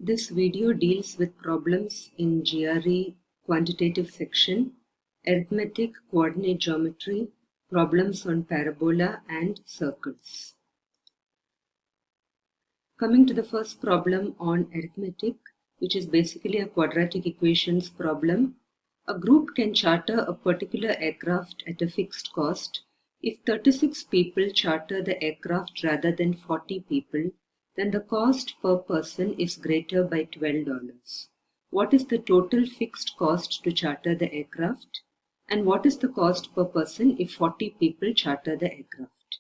This video deals with problems in GRE quantitative section, arithmetic, coordinate geometry, problems on parabola and circles. Coming to the first problem on arithmetic, which is basically a quadratic equations problem, a group can charter a particular aircraft at a fixed cost. If 36 people charter the aircraft rather than 40 people, then the cost per person is greater by $12. What is the total fixed cost to charter the aircraft? And what is the cost per person if 40 people charter the aircraft?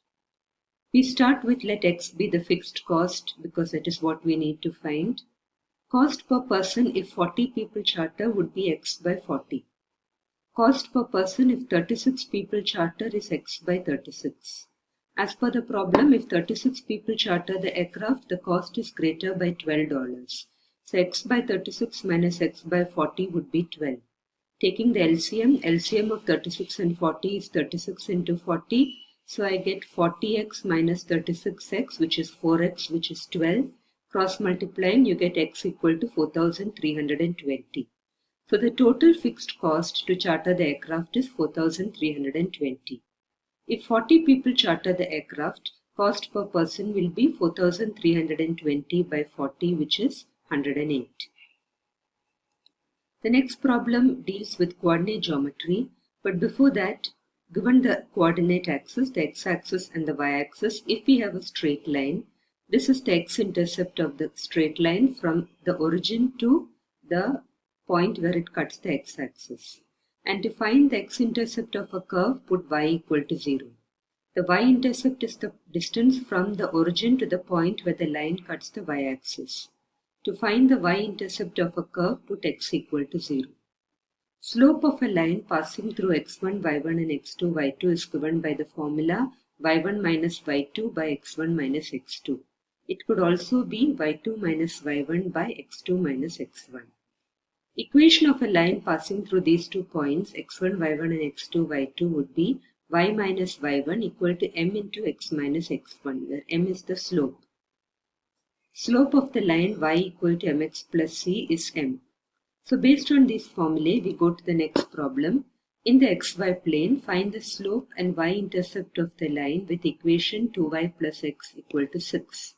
We start with let x be the fixed cost because that is what we need to find. Cost per person if 40 people charter would be x by 40. Cost per person if 36 people charter is x by 36. As per the problem, if 36 people charter the aircraft, the cost is greater by $12. So x by 36 minus x by 40 would be 12. Taking the LCM of 36 and 40 is 36 into 40. So I get 40x minus 36x, which is 4x, which is 12. Cross multiplying, you get x equal to 4,320. So the total fixed cost to charter the aircraft is 4,320. If 40 people charter the aircraft, cost per person will be 4,320 by 40, which is 108. The next problem deals with coordinate geometry, but before that, given the coordinate axis, the x-axis and the y-axis, if we have a straight line, this is the x-intercept of the straight line from the origin to the point where it cuts the x-axis. And to find the x-intercept of a curve, put y equal to 0. The y-intercept is the distance from the origin to the point where the line cuts the y-axis. To find the y-intercept of a curve, put x equal to 0. Slope of a line passing through x1, y1 and x2, y2 is given by the formula y1 minus y2 by x1 minus x2. It could also be y2 minus y1 by x2 minus x1. Equation of a line passing through these 2 points, x1, y1 and x2, y2 would be y minus y1 equal to m into x minus x1, where m is the slope. Slope of the line y equal to mx plus c is m. So based on these formulae, we go to the next problem. In the xy plane, find the slope and y-intercept of the line with equation 2y plus x equal to 6.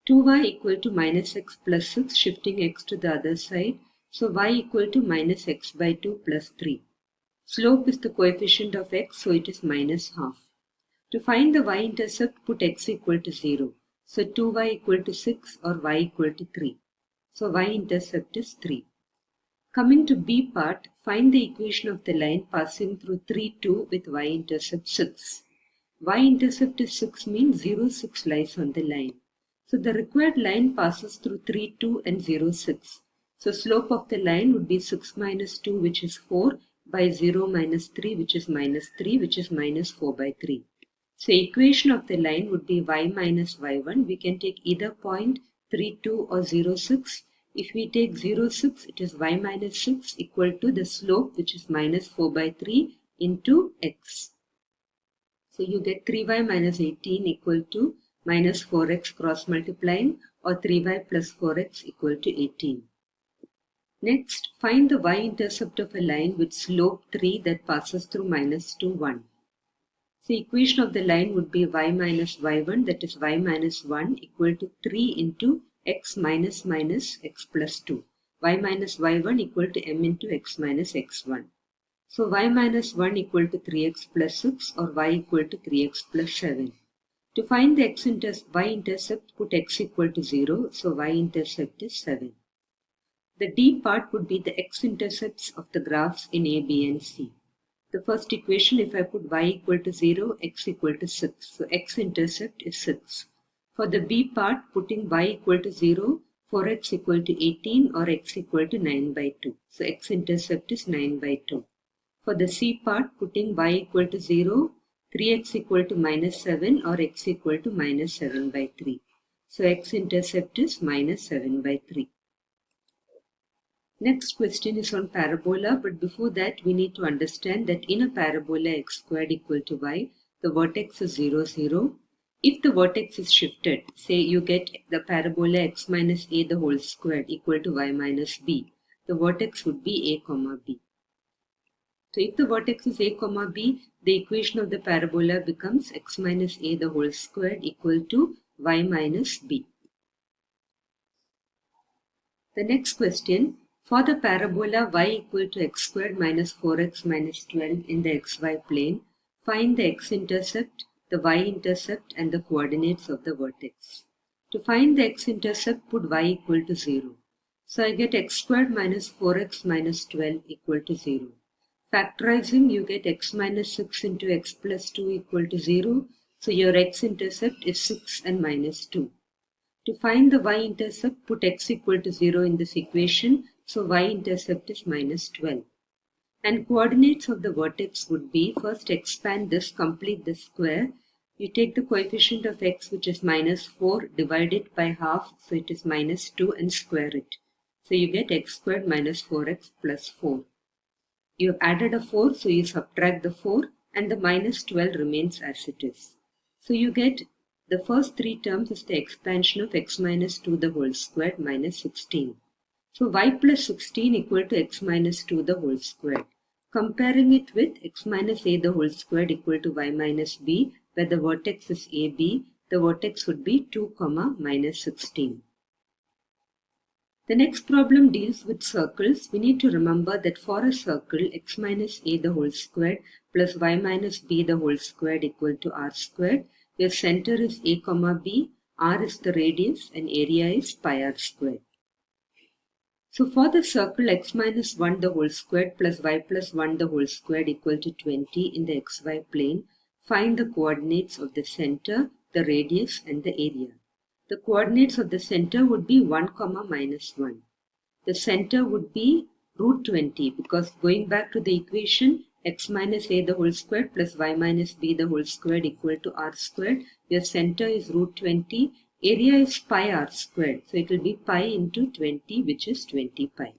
2y equal to minus x plus 6, shifting x to the other side. So y equal to minus x by 2 plus 3. Slope is the coefficient of x, so it is minus half. To find the y-intercept, put x equal to 0. So 2y equal to 6 or y equal to 3. So y-intercept is 3. Coming to B part, find the equation of the line passing through 3, 2 with y-intercept 6. Y-intercept is 6 means 0, 6 lies on the line. So the required line passes through 3, 2 and 0, 6. So slope of the line would be 6 minus 2, which is 4, by 0 minus 3, which is minus 3, which is minus 4 by 3. So equation of the line would be y minus y1. We can take either point 3, 2 or 0, 6. If we take 0, 6, it is y minus 6 equal to the slope, which is minus 4 by 3 into x. So you get 3y minus 18 equal to minus 4x cross multiplying, or 3y plus 4x equal to 18. Next, find the y-intercept of a line with slope 3 that passes through minus 2, 1. So equation of the line would be y minus y1, that is y minus 1 equal to 3 into x minus minus x plus 2. Y minus y1 equal to m into x minus x1. So y minus 1 equal to 3x plus 6 or y equal to 3x plus 7. To find the y-intercept, put x equal to 0, so y-intercept is 7. The D part would be the x-intercepts of the graphs in A, B and C. The first equation, if I put y equal to 0, x equal to 6. So x-intercept is 6. For the B part, putting y equal to 0, 4x equal to 18 or x equal to 9 by 2. So x-intercept is 9 by 2. For the C part, putting y equal to 0, 3x equal to minus 7 or x equal to minus 7 by 3. So x-intercept is minus 7 by 3. Next question is on parabola, but before that we need to understand that in a parabola x squared equal to y, the vertex is 0, 0. If the vertex is shifted, say you get the parabola x minus a the whole squared equal to y minus b, the vertex would be a comma b. So if the vertex is a comma b, the equation of the parabola becomes x minus a the whole squared equal to y minus b. The next question, for the parabola y equal to x squared minus 4x minus 12 in the xy plane, find the x-intercept, the y-intercept and the coordinates of the vertex. To find the x-intercept, put y equal to 0. So I get x squared minus 4x minus 12 equal to 0. Factorizing, you get x minus 6 into x plus 2 equal to 0. So your x-intercept is 6 and minus 2. To find the y-intercept, put x equal to 0 in this equation. So y-intercept is minus 12. And coordinates of the vertex would be, first expand this, complete this square. You take the coefficient of x, which is minus 4, divide it by half, so it is minus 2, and square it. So you get x squared minus 4x plus 4. You have added a 4, so you subtract the 4, and the minus 12 remains as it is. So you get the first three terms is the expansion of x minus 2 the whole squared minus 16. So y plus 16 equal to x minus 2 the whole squared. Comparing it with x minus a the whole squared equal to y minus b, where the vertex is ab, the vertex would be 2, minus 16. The next problem deals with circles. We need to remember that for a circle, x minus a the whole squared plus y minus b the whole squared equal to r squared, where center is a, b, r is the radius and area is pi r squared. So for the circle x minus 1 the whole squared plus y plus 1 the whole squared equal to 20 in the xy plane, find the coordinates of the center, the radius and the area. The coordinates of the center would be 1, minus 1. The center would be root 20 because going back to the equation x minus a the whole squared plus y minus b the whole squared equal to r squared, where center is root 20. Area is pi r squared, so it will be pi into 20, which is 20 pi.